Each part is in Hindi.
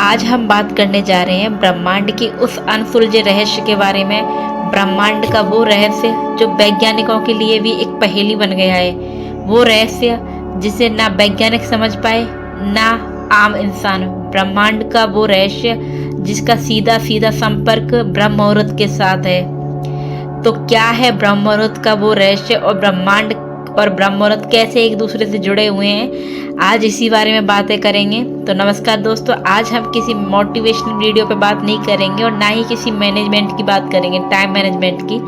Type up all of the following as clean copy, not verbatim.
आज हम बात करने जा रहे हैं ब्रह्मांड के उस अनसुलझे रहस्य के बारे में। ब्रह्मांड का वो रहस्य जो वैज्ञानिकों के लिए भी एक पहेली बन गया है। वो रहस्य जिसे ना वैज्ञानिक समझ पाए ना आम इंसान। ब्रह्मांड का वो रहस्य जिसका सीधा सीधा संपर्क ब्रह्म मुहूर्त के साथ है। तो क्या है ब्रह्म मुहूर्त का वो रहस्य और ब्रह्मांड और ब्रह्म मुहूर्त कैसे एक दूसरे से जुड़े हुए हैं, आज इसी बारे में बातें करेंगे। तो नमस्कार दोस्तों, आज हम किसी मोटिवेशनल वीडियो पे बात नहीं करेंगे और ना ही किसी मैनेजमेंट की बात करेंगे, टाइम मैनेजमेंट की।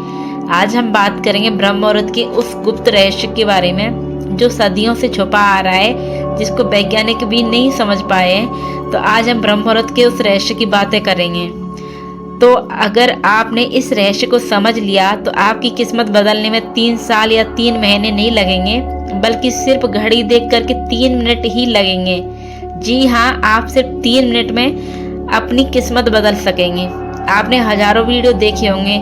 आज हम बात करेंगे ब्रह्म मुहूर्त के उस गुप्त रहस्य के बारे में जो सदियों से छुपा आ रहा है, जिसको वैज्ञानिक भी नहीं समझ पाए हैं। तो आज हम ब्रह्म मुहूर्त के उस रहस्य की बातें करेंगे। तो अगर आपने इस रहस्य को समझ लिया तो आपकी किस्मत बदलने में 3 साल या 3 महीने नहीं लगेंगे, बल्कि सिर्फ घड़ी देख करके 3 मिनट ही लगेंगे। जी हाँ, आप सिर्फ 3 मिनट में अपनी किस्मत बदल सकेंगे। आपने हजारों वीडियो देखे होंगे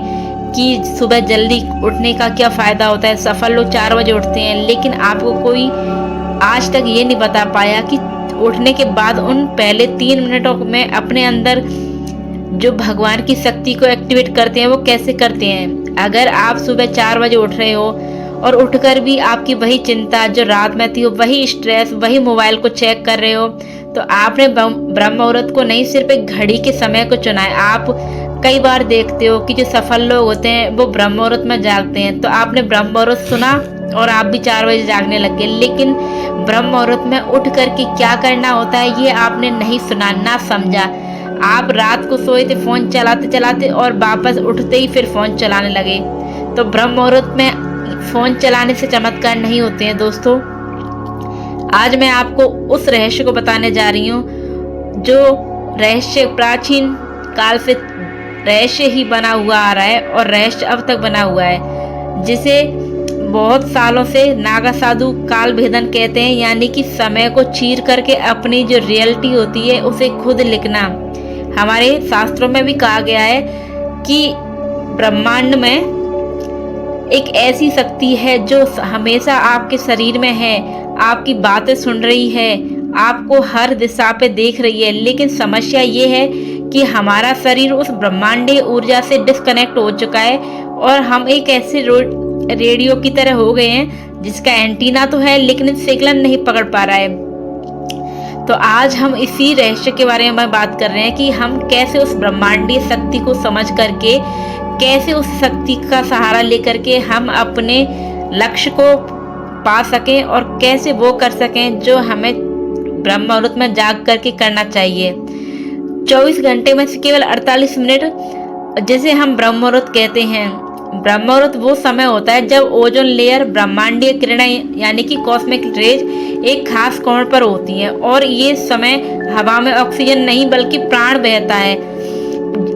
कि सुबह जल्दी उठने का क्या फ़ायदा होता है। सफल लोग 4 बजे उठते हैं, लेकिन आपको कोई आज तक ये नहीं बता पाया कि उठने के बाद उन पहले 3 मिनटों में अपने अंदर जो भगवान की शक्ति को एक्टिवेट करते हैं वो कैसे करते हैं। अगर आप सुबह 4 बजे उठ रहे हो और उठकर भी आपकी वही चिंता जो रात में थी, वही स्ट्रेस, वही मोबाइल को चेक कर रहे हो, तो आपने ब्रह्म मुहूर्त को नहीं, सिर्फ एक घड़ी के समय को चुना है। आप कई बार देखते हो कि जो सफल लोग होते हैं वो ब्रह्म मुहूर्त में जागते हैं। तो आपने ब्रह्म मुहूर्त सुना और आप भी 4 बजे जागने लग गए, लेकिन ब्रह्म मुहूर्त में उठ करके क्या करना होता है ये आपने नहीं सुना, ना समझा। आप रात को सोए थे फ़ोन चलाते चलाते और वापस उठते ही फिर फ़ोन चलाने लगे। तो ब्रह्म मुहूर्त में फ़ोन चलाने से चमत्कार नहीं होते हैं दोस्तों। आज मैं आपको उस रहस्य को बताने जा रही हूँ जो रहस्य प्राचीन काल से रहस्य ही बना हुआ आ रहा है और रहस्य अब तक बना हुआ है, जिसे बहुत सालों से नागा साधु काल भेदन कहते हैं, यानी कि समय को चीर करके अपनी जो रियलिटी होती है उसे खुद लिखना। हमारे शास्त्रों में भी कहा गया है कि ब्रह्मांड में एक ऐसी शक्ति है जो हमेशा आपके शरीर में है, आपकी बातें सुन रही है, आपको हर दिशा पे देख रही है। लेकिन समस्या ये है कि हमारा शरीर उस ब्रह्मांडीय ऊर्जा से डिस्कनेक्ट हो चुका है और हम एक ऐसे रेडियो की तरह हो गए हैं जिसका एंटीना तो है लेकिन सिग्नल नहीं पकड़ पा रहा है। तो आज हम इसी रहस्य के बारे में बात कर रहे हैं कि हम कैसे उस ब्रह्मांडीय शक्ति को समझ करके, कैसे उस शक्ति का सहारा लेकर के हम अपने लक्ष्य को पा सकें और कैसे वो कर सकें जो हमें ब्रह्म मुहूर्त में जाग करके करना चाहिए। 24 घंटे में से केवल 48 मिनट जिसे हम ब्रह्म मुहूर्त कहते हैं। ब्रह्म मुहूर्त वो समय होता है जब ओजोन लेयर, ब्रह्मांडीय किरणें यानी कि कॉस्मिक रेज एक खास कोण पर होती हैं और ये समय हवा में ऑक्सीजन नहीं बल्कि प्राण बहता है।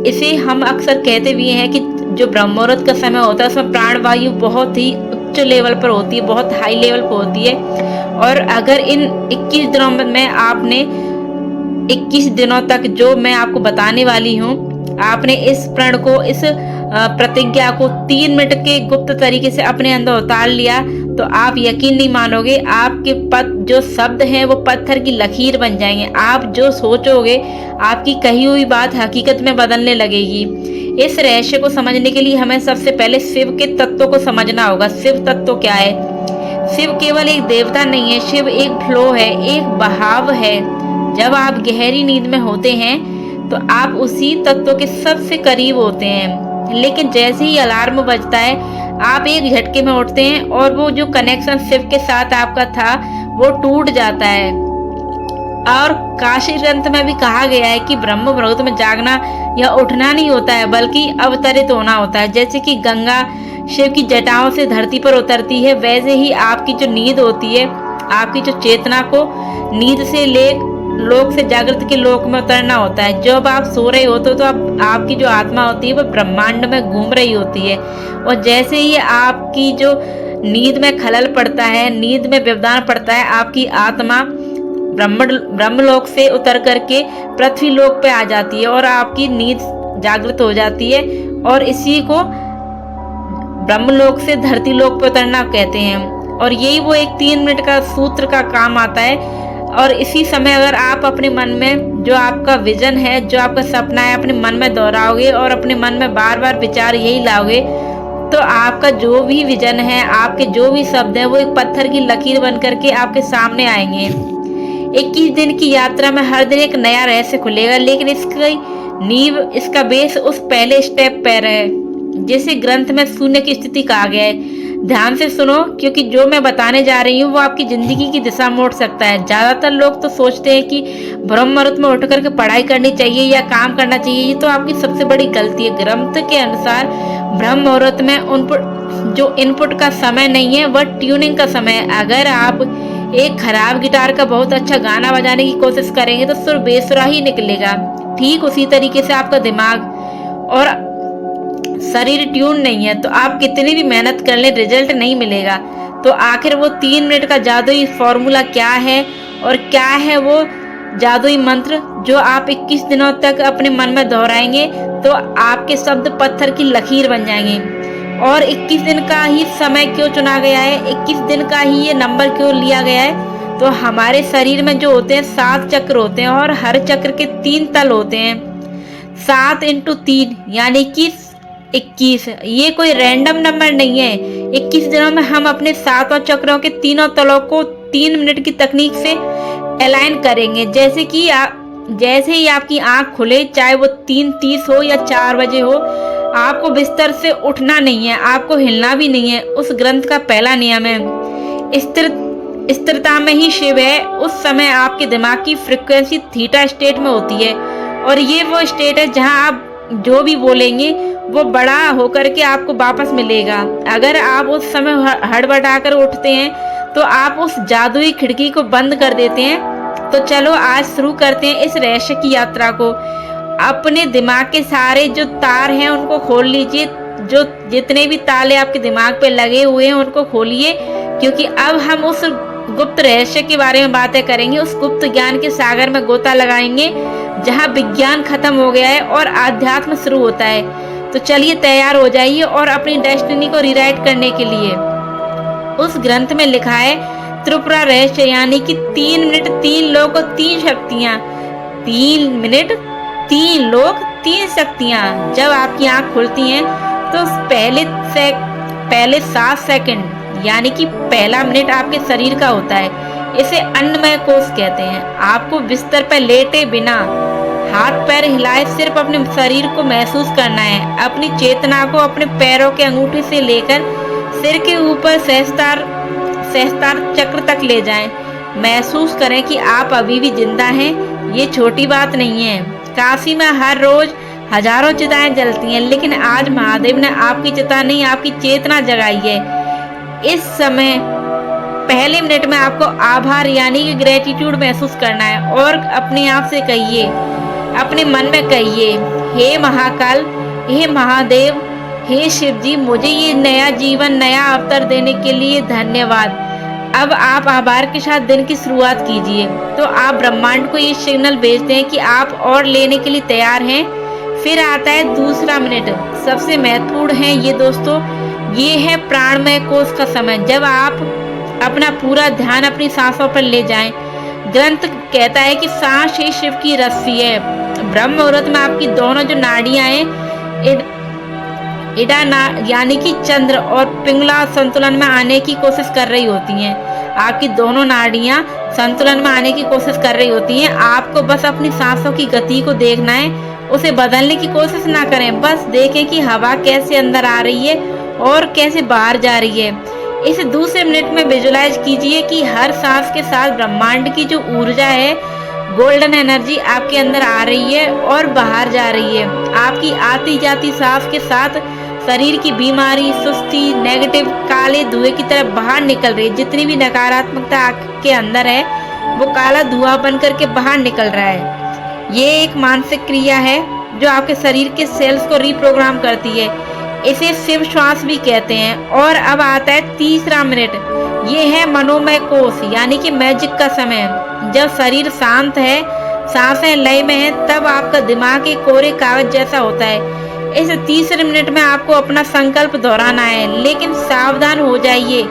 इसे हम अक्सर कहते भी हैं कि जो ब्रह्म मुहूर्त का समय होता है उसमें प्राण वायु बहुत ही उच्च लेवल पर होती है, बहुत हाई लेवल पर होती है। और अगर इन 21 दिनों में आपने 21 दिनों तक जो मैं आपको बताने वाली हूँ, आपने इस प्रण को, इस प्रतिज्ञा को 3 मिनट के गुप्त तरीके से अपने अंदर उतार लिया तो आप यकीन नहीं मानोगे, आपके जो शब्द हैं वो पत्थर की लकीर बन जाएंगे। आप जो सोचोगे आपकी कही हुई बात हकीकत में बदलने लगेगी। इस रहस्य को समझने के लिए हमें सबसे पहले शिव के तत्व को समझना होगा। शिव तत्व क्या है? शिव केवल एक देवता नहीं है, शिव एक फ्लो है, एक बहाव है। जब आप गहरी नींद में होते हैं तो आप उसी तत्व के सबसे करीब होते हैं, लेकिन जैसे ही अलार्म बजता है आप एक झटके में उठते हैं और वो जो कनेक्शन शिव के साथ आपका था वो टूट जाता है। और काशी ग्रंथ में भी कहा गया है कि ब्रह्म मुहूर्त में जागना या उठना नहीं होता है बल्कि अवतरित होना होता है। जैसे कि गंगा शिव की जटाओं से धरती पर उतरती है, वैसे ही आपकी जो नींद होती है, आपकी जो चेतना को नींद से ले लोक से जागृत के लोक में उतरना होता है। जब आप सो रहे होते हो तो आपकी जो आत्मा होती है वो ब्रह्मांड में घूम रही होती है और जैसे ही आपकी जो नींद में खलल पड़ता है, नींद में व्यवधान पड़ता है, आपकी आत्मा ब्रह्मलोक से उतर करके पृथ्वी लोक पे आ जाती है और आपकी नींद जागृत हो जाती है और इसी को ब्रह्मलोक से धरती लोक पे उतरना कहते हैं। और यही वो एक 3 मिनट का सूत्र का काम आता है और इसी समय अगर आप अपने मन में जो आपका विजन है, जो आपका सपना है, अपने मन में दोहराओगे और अपने मन में बार बार विचार यही लाओगे, तो आपका जो भी विजन है, आपके जो भी शब्द है, वो एक पत्थर की लकीर बन करके आपके सामने आएंगे। 21 दिन की यात्रा में हर दिन एक नया रहस्य खुलेगा, लेकिन इसकी नींव, इसका बेस उस पहले स्टेप पर है जिसे ग्रंथ में शून्य की स्थिति कहा गया है। ध्यान से सुनो, क्योंकि जो मैं बताने जा रही हूँ वो आपकी जिंदगी की दिशा मोड़ सकता है। ज्यादातर लोग तो सोचते हैं कि ब्रह्म मुहूर्त में उठ करके पढ़ाई करनी चाहिए या काम करना चाहिए। ये तो आपकी सबसे बड़ी गलती है। ग्रंथ के अनुसार ब्रह्म मुहूर्त में जो इनपुट का समय नहीं है, वह ट्यूनिंग का समय है। अगर आप एक खराब गिटार का बहुत अच्छा गाना बजाने की कोशिश करेंगे तो सुर बेसुरा ही निकलेगा। ठीक उसी तरीके से आपका दिमाग और शरीर ट्यून नहीं है तो आप कितनी भी मेहनत कर लें, रिजल्ट नहीं मिलेगा। तो आखिर वो 3 मिनट का जादुई फॉर्मूला क्या है और क्या है वो जादुई मंत्र जो आप 21 दिनों तक अपने मन में दोहराएंगे तो आपके शब्द पत्थर की लकीर बन जाएंगे। और 21 दिन का ही समय क्यों चुना गया है, 21 दिन का ही ये नंबर क्यों लिया गया है? तो हमारे शरीर में जो होते हैं 7 चक्र होते हैं और हर चक्र के 3 तल होते हैं। 7 × 3 यानी कि 21। ये कोई रैंडम नंबर नहीं है। 21 दिनों में हम अपने 7 चक्रों के तीनों तलों को 3 मिनट की तकनीक से अलाइन करेंगे। जैसे ही आपकी आंख खुले, चाहे वो 3:30 हो या 4 बजे हो, आपको बिस्तर से उठना नहीं है, आपको हिलना भी नहीं है। उस ग्रंथ का पहला नियम है स्थिरता में ही शिव है। उस समय आपके दिमाग की फ्रीक्वेंसी थीटा स्टेट में होती है और ये वो स्टेट है जहां आप जो भी बोलेंगे वो बड़ा होकर के आपको वापस मिलेगा। अगर आप उस समय हड़बड़ाकर उठते हैं तो आप उस जादुई खिड़की को बंद कर देते हैं। तो चलो आज शुरू करते हैं इस रहस्य की यात्रा को। अपने दिमाग के सारे जो तार हैं उनको खोल लीजिए। जो जितने भी ताले आपके दिमाग पे लगे हुए हैं उनको खोलिए, क्योंकि अब हम उस गुप्त रहस्य के बारे में बातें करेंगे। उस गुप्त ज्ञान के सागर में गोता लगाएंगे जहां विज्ञान खत्म हो गया है और आध्यात्म शुरू होता है। तो चलिए तैयार हो जाइए और अपनी डेस्टिनी को रीराइट करने के लिए। उस ग्रंथ में लिखा है त्रिपुरा रहस्य, यानी कि 3 मिनट 3 लोग 3 शक्तियां। 3 मिनट 3 लोग 3 शक्तियां। जब आपकी आंख खुलती हैं तो पहले 7 सेकंड यानी कि पहला मिनट आपके शरीर का होता है। इसे अन्नमय कोष कहते हैं। आपको बिस्तर पर लेटे बिना हाथ पैर हिलाए सिर्फ अपने शरीर को महसूस करना है। अपनी चेतना को अपने पैरों के अंगूठे से लेकर सिर के ऊपर सहस्त्रार चक्र तक ले जाएं। महसूस करें कि आप अभी भी जिंदा हैं। ये छोटी बात नहीं है। काशी में हर रोज हजारों चिताएं जलती हैं, लेकिन आज महादेव ने आपकी चिता नहीं, आपकी चेतना जगाई है। इस समय पहले मिनट में आपको आभार यानी कि ग्रेटिट्यूड महसूस करना है और अपने आप से कहिए, अपने मन में कहिए, हे महाकाल, हे महादेव, हे शिव जी, मुझे ये नया जीवन, नया अवसर देने के लिए धन्यवाद। अब आप आभार के साथ दिन की शुरुआत कीजिए। तो आप ब्रह्मांड को ये सिग्नल भेजते हैं कि आप और लेने के लिए तैयार हैं। फिर आता है दूसरा मिनट, सबसे महत्वपूर्ण है ये दोस्तों। ये है प्राणमय कोष का समय, जब आप अपना पूरा ध्यान अपनी सांसों पर ले जाएं। ग्रंथ कहता है कि सांस ही शिव की रस्सी है। ब्रह्म मुहूर्त में आपकी दोनों जो नाड़ियां हैं, इडा यानी कि चंद्र और पिंगला संतुलन में आने की कोशिश कर रही होती हैं। आपकी दोनों नाड़ियां संतुलन में आने की कोशिश कर रही होती हैं। आपको बस अपनी सांसों की गति को देखना है, उसे बदलने की कोशिश ना करें। बस देखें कि हवा कैसे अंदर आ रही है और कैसे बाहर जा रही है। इस दूसरे मिनट में विजुलाइज कीजिए कि हर सांस के साथ ब्रह्मांड की जो ऊर्जा है, गोल्डन एनर्जी आपके अंदर आ रही है और बाहर जा रही है। आपकी आती जाती सांस के साथ शरीर की बीमारी, सुस्ती, नेगेटिव काले धुएं की तरफ बाहर निकल रही है। जितनी भी नकारात्मकता आपके अंदर है वो काला धुआं बन करके बाहर निकल रहा है। ये एक मानसिक क्रिया है जो आपके शरीर के सेल्स को रिप्रोग्राम करती है। इसे शिव श्वास भी कहते हैं। और अब आता है तीसरा मिनट। ये है मनोमय कोष यानी कि मैजिक का समय। जब शरीर शांत है, सांसें लय में है, तब आपका दिमाग एक कोरे कागज जैसा होता है। इस तीसरे मिनट में आपको अपना संकल्प दोहराना है, लेकिन सावधान हो जाइए।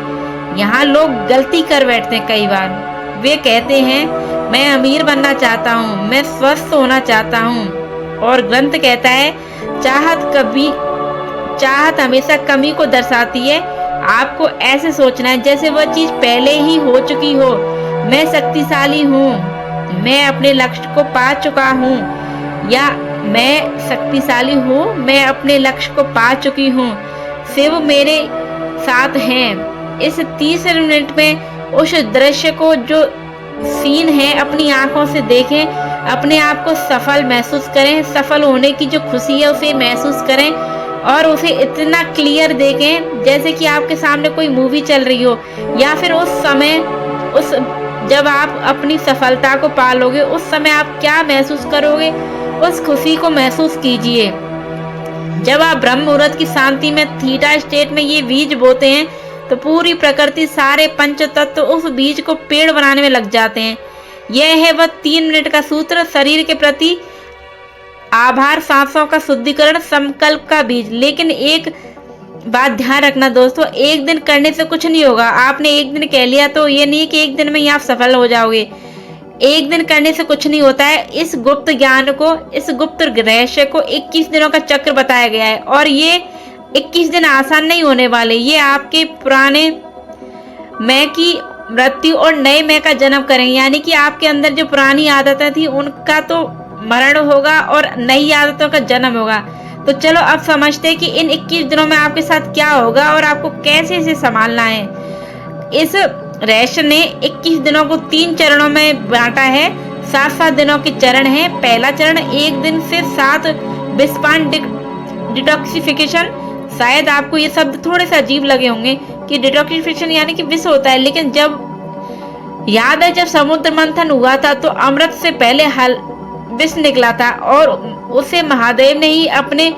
यहाँ लोग गलती कर बैठते हैं। कई बार वे कहते हैं मैं अमीर बनना चाहता हूँ, मैं स्वस्थ होना चाहता हूँ। और ग्रंथ कहता है चाहत हमेशा कमी को दर्शाती है। आपको ऐसे सोचना है जैसे वह चीज पहले ही हो चुकी हो। मैं शक्तिशाली हूँ, मैं अपने लक्ष्य को पा चुका हूँ, या मैं शक्तिशाली हूँ, मैं अपने लक्ष्य को पा चुकी हूँ, शिव मेरे साथ हैं। इस 30 मिनट में उस दृश्य को, जो सीन है, अपनी आंखों से देखें, अपने आप को सफल महसूस करें, सफल होने की जो खुशी है उसे महसूस करें और उसे इतना क्लियर देखें जैसे कि आपके सामने कोई मूवी चल रही हो। या फिर उस समय जब आप अपनी सफलता को पालोगे उस समय आप क्या महसूस करोगे, उस खुशी को महसूस कीजिए। जब आप ब्रह्म मुहूर्त की शांति में थीटा स्टेट में ये बीज बोते हैं तो पूरी प्रकृति, सारे पंच तत्व उस बीज को पेड़ बनाने में लग जाते हैं। यह है वह 3 मिनट का सूत्र, शरीर के प्रति आभार, सांसों का शुद्धिकरण, संकल्प का बीज। लेकिन एक बात ध्यान रखना दोस्तों, एक दिन करने से कुछ नहीं होगा। आपने एक दिन कह लिया तो ये नहीं कि एक दिन में ही आप सफल हो जाओगे। एक दिन करने से कुछ नहीं होता है। इस गुप्त ज्ञान को, इस गुप्त रहस्य को 21 दिनों का चक्र बताया गया है और ये 21 दिन आसान नहीं होने वाले। ये आपके पुराने मैं की मृत्यु और नए मैं का जन्म करेंगे, यानी कि आपके अंदर जो पुरानी आदतें थी उनका तो मरण होगा और नई आदतों का जन्म होगा। तो चलो अब समझते हैं कि इन 21 दिनों में आपके साथ क्या होगा और आपको कैसे इसे संभालना है। इस रहस्य ने 21 दिनों को 3 चरणों में बांटा है। 7-7 दिनों के चरण हैं। पहला चरण 1 दिन से 7 विषपान डिटॉक्सिफिकेशन। शायद आपको ये शब्द थोड़े से अजीब लगे होंगे कि डिटॉक्सिफिकेशन यानी कि विष होता है, लेकिन जब याद है जब समुद्र मंथन हुआ था तो अमृत से पहले विष निकला था और उसे महादेव ने ही अपने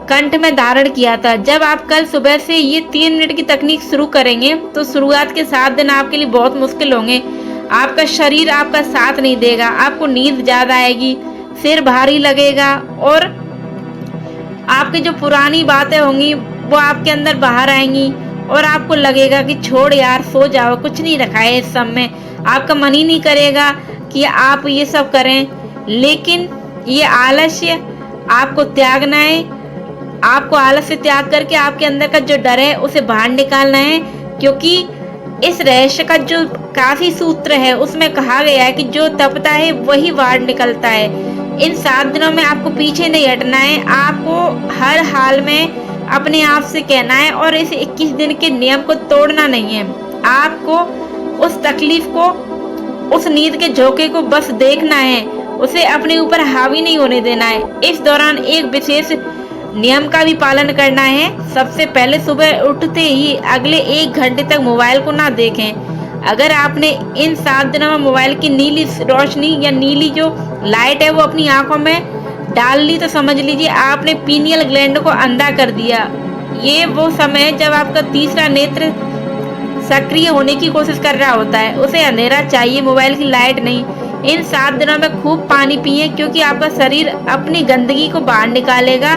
कंठ में धारण किया था। जब आप कल सुबह से ये 3 मिनट की तकनीक शुरू करेंगे तो शुरुआत के 7 दिन आपके लिए बहुत मुश्किल होंगे। आपका शरीर आपका साथ नहीं देगा, आपको नींद ज्यादा आएगी, सिर भारी लगेगा और आपकी जो पुरानी बातें होंगी वो आपके अंदर बाहर आएंगी और आपको लगेगा कि छोड़ यार, सो जाओ, कुछ नहीं रखा है इस सब में। आपका मन ही नहीं करेगा कि आप ये सब करें। लेकिन ये आलस्य आपको त्यागना है। आपको आलस्य त्याग करके आपके अंदर का जो डर है उसे बाहर निकालना है, क्योंकि इस रहस्य का जो काफी सूत्र है उसमें कहा गया है कि जो तपता है वही बाहर निकलता है। इन 7 दिनों में आपको पीछे नहीं हटना है, आपको हर हाल में अपने आप से कहना है और इस 21 दिन के नियम को तोड़ना नहीं है। आपको उस तकलीफ को, उस नींद के झोंके को बस देखना है, उसे अपने ऊपर हावी नहीं होने देना है। इस दौरान एक विशेष नियम का भी पालन करना है। सबसे पहले सुबह उठते ही अगले 1 घंटे तक मोबाइल को ना देखें। अगर आपने इन 7 दिनों में मोबाइल की नीली रोशनी या नीली जो लाइट है वो अपनी आंखों में डाल ली तो समझ लीजिए आपने पीनियल ग्लैंड को अंधा कर दिया। ये वो समय है जब आपका तीसरा नेत्र सक्रिय होने की कोशिश कर रहा होता है, उसे अंधेरा चाहिए, मोबाइल की लाइट नहीं। इन 7 दिनों में खूब पानी पिए, क्योंकि आपका शरीर अपनी गंदगी को बाहर निकालेगा।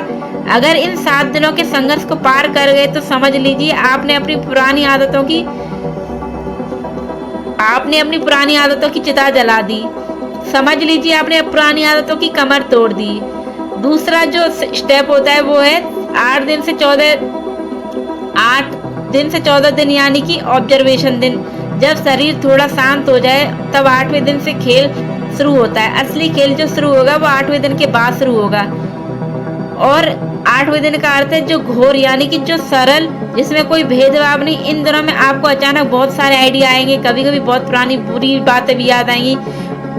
अगर इन 7 दिनों के संघर्ष को पार कर गए तो समझ लीजिए आपने अपनी पुरानी आदतों की चिता जला दी। समझ लीजिए आपने पुरानी आदतों की कमर तोड़ दी। दूसरा जो स्टेप होता है वो है 8 दिन से 14 दिन यानी कि ऑब्जर्वेशन दिन। जब शरीर थोड़ा शांत हो जाए तब 8वें दिन से खेल शुरू होता है। असली खेल जो शुरू होगा वो 8वें दिन के बाद शुरू होगा। और 8वें दिन का अर्थ है जो घोर, यानी कि जो सरल, जिसमें कोई भेदभाव नहीं। इन दिनों में आपको अचानक बहुत सारे आइडिया आएंगे, कभी कभी बहुत पुरानी बुरी बातें भी याद आएंगी।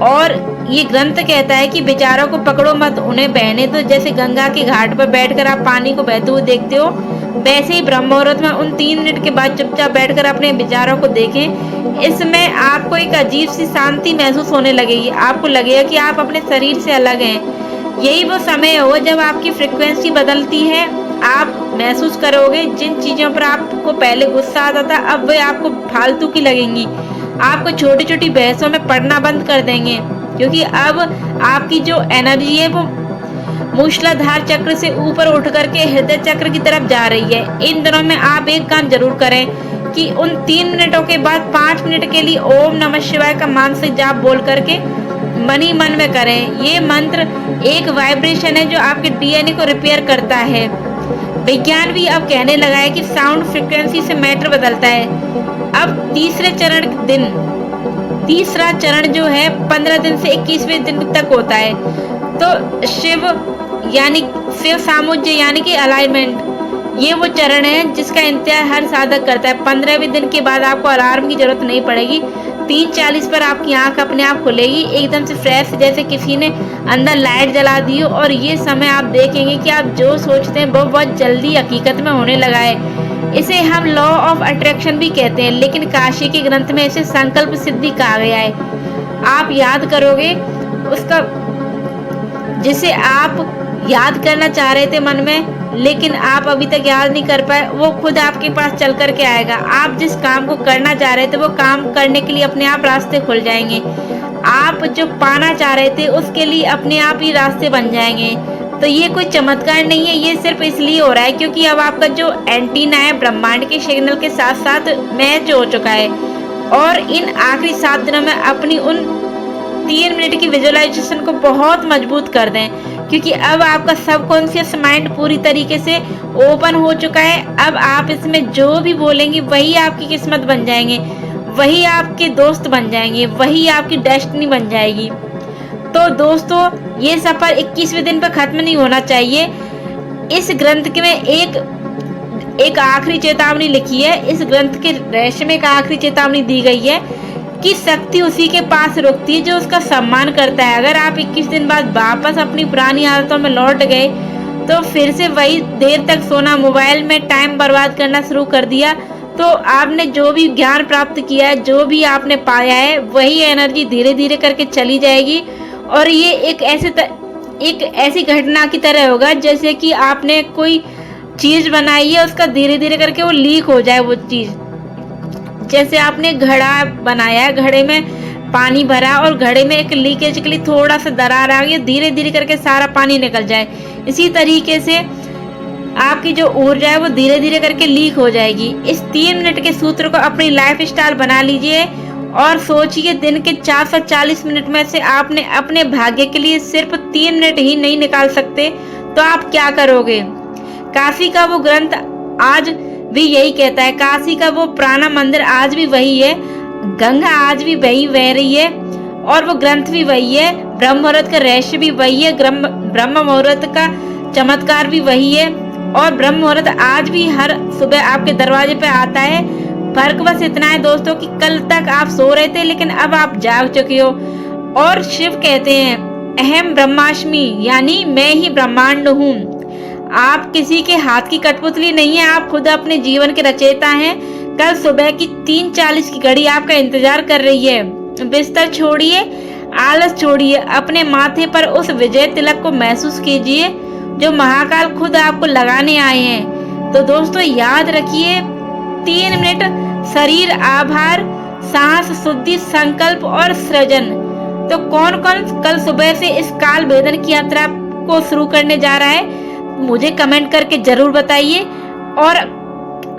और ये ग्रंथ कहता है कि विचारों को पकड़ो मत, उन्हें बहने दो। जैसे गंगा के घाट पर बैठकर आप पानी को बहते हुए देखते हो, वैसे ही ब्रह्म मुहूर्त में उन 3 मिनट के बाद चुपचाप बैठकर अपने विचारों को देखें। इसमें आपको एक अजीब सी शांति महसूस होने लगेगी। आपको लगेगा कि आप अपने शरीर से अलग हैं। यही वो समय हो जब आपकी फ्रिक्वेंसी बदलती है। आप महसूस करोगे जिन चीज़ों पर आपको पहले गुस्सा आता था अब वे आपको फालतू की लगेंगी। आपको छोटी छोटी बहसों में पढ़ना बंद कर देंगे, क्योंकि अब आपकी जो एनर्जी है वो मूलाधार चक्र से ऊपर उठ करके हृदय चक्र की तरफ जा रही है। इन दिनों में आप एक काम जरूर करें, कि उन 3 मिनटों के बाद 5 मिनट के लिए ओम नमः शिवाय का मानसिक जाप बोल करके मन ही मन में करें। ये मंत्र एक वाइब्रेशन है जो आपके डीएनए को रिपेयर करता है। विज्ञान भी अब कहने लगा है कि साउंड फ्रिक्वेंसी से मैटर बदलता है। अब तीसरा चरण जो है 15 दिन से 21वें दिन तक होता है। तो शिव सामुज्य यानी कि अलाइनमेंट, ये वो चरण है जिसका इंतजार हर साधक करता है। 15वें दिन के बाद आपको अलार्म की जरूरत नहीं पड़ेगी। 3:40 पर आपकी आंख अपने आप खुलेगी, एकदम से फ्रेश, जैसे किसी ने अंदर लाइट जला दी हो। और ये समय आप देखेंगे कि आप जो सोचते हैं वो बहुत जल्दी हकीकत में होने लगा है। इसे हम लॉ ऑफ अट्रैक्शन भी कहते हैं, लेकिन काशी के ग्रंथ में इसे संकल्प सिद्धि कहा गया है। आप याद करोगे उसका, जिसे आप याद करना चाह रहे थे मन में लेकिन आप अभी तक याद नहीं कर पाए, वो खुद आपके पास चल करके आएगा। आप जिस काम को करना चाह रहे थे वो काम करने के लिए अपने आप रास्ते खुल जाएंगे। आप जो पाना चाह रहे थे उसके लिए अपने आप ही रास्ते बन जाएंगे। तो ये कोई चमत्कार नहीं है, ये सिर्फ इसलिए हो रहा है क्योंकि अब आपका जो एंटीना है ब्रह्मांड के सिग्नल के साथ साथ मैच हो चुका है। और इन आखिरी 7 दिनों में अपनी उन 3 मिनट की विजुअलाइजेशन को बहुत मजबूत कर दें, क्योंकि अब आपका सबकॉन्शियस माइंड पूरी तरीके से ओपन हो चुका है। अब आप इसमें जो भी बोलेंगे वही आपकी किस्मत बन जाएंगे, वही आपके दोस्त बन जाएंगे, वही आपकी डेस्टिनी बन जाएगी। तो दोस्तों, ये सफर 21वें दिन पर खत्म नहीं होना चाहिए। इस ग्रंथ के में एक आखिरी चेतावनी लिखी है। इस ग्रंथ के रहस्य में एक आखिरी चेतावनी दी गई है कि शक्ति उसी के पास रुकती है जो उसका सम्मान करता है। अगर आप 21 दिन बाद वापस अपनी पुरानी आदतों में लौट गए तो फिर से वही देर तक सोना, मोबाइल में टाइम बर्बाद करना शुरू कर दिया, तो आपने जो भी ज्ञान प्राप्त किया है, जो भी आपने पाया है, वही एनर्जी धीरे धीरे करके चली जाएगी। और ये एक ऐसी घटना की तरह होगा जैसे कि आपने कोई चीज़ बनाई है, उसका धीरे धीरे करके वो लीक हो जाए। वो चीज़ जैसे आपने घड़ा बनाया है, घड़े में पानी भरा और घड़े में एक लीकेज के लिए थोड़ा सा दरार आ गई, धीरे धीरे करके सारा पानी निकल जाए। इसी तरीके से आपकी जो ऊर्जा है वो धीरे धीरे करके लीक हो जाएगी। इस 3 मिनट के सूत्र को अपनी लाइफ स्टाइल बना लीजिए और सोचिए, दिन के 440 मिनट में से आपने अपने भाग्य के लिए सिर्फ 3 मिनट ही नहीं निकाल सकते तो आप क्या करोगे? काशी का वो ग्रंथ आज भी यही कहता है, काशी का वो पुराना मंदिर आज भी वही है, गंगा आज भी वही बह रही है और वो ग्रंथ भी वही है, ब्रह्म मुहूर्त का रहस्य भी वही है, ब्रह्म मुहूर्त का चमत्कार भी वही है और ब्रह्म मुहूर्त आज भी हर सुबह आपके दरवाजे पे आता है। फर्क बस इतना है दोस्तों कि कल तक आप सो रहे थे लेकिन अब आप जाग चुके हो। और शिव कहते हैं, अहम ब्रह्मास्मि, यानी मैं ही ब्रह्मांड हूँ। आप किसी के हाथ की कठपुतली नहीं है, आप खुद अपने जीवन के रचयिता हैं। कल सुबह की 3:40 की घड़ी आपका इंतजार कर रही है। बिस्तर छोड़िए, आलस छोड़िए, अपने माथे पर उस विजय तिलक को महसूस कीजिए जो महाकाल खुद आपको लगाने आए हैं। तो दोस्तों याद रखिए, 3 मिनट शरीर, आभार, सांस शुद्धि, संकल्प और सृजन। तो कौन कौन कल सुबह से इस काल भेदन की यात्रा को शुरू करने जा रहा है, मुझे कमेंट करके जरूर बताइए। और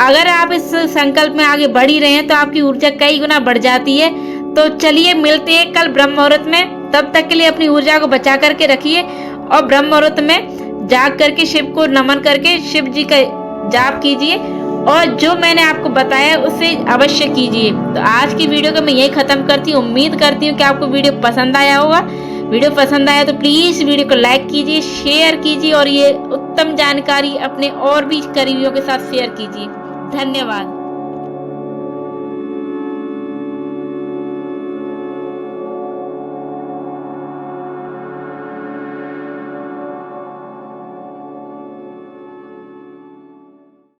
अगर आप इस संकल्प में आगे बढ़ ही रहे हैं तो आपकी ऊर्जा कई गुना बढ़ जाती है। तो चलिए मिलते हैं कल ब्रह्म मुहूर्त में। तब तक के लिए अपनी ऊर्जा को बचा करके रखिए और ब्रह्म मुहूर्त में जाग करके शिव को नमन करके शिव जी का जाप कीजिए और जो मैंने आपको बताया उसे अवश्य कीजिए। तो आज की वीडियो को मैं यही खत्म करती हूँ। उम्मीद करती हूँ कि आपको वीडियो पसंद आया होगा। वीडियो पसंद आया तो प्लीज़ वीडियो को लाइक कीजिए, शेयर कीजिए और ये उत्तम जानकारी अपने और भी करीबियों के साथ शेयर कीजिए। धन्यवाद।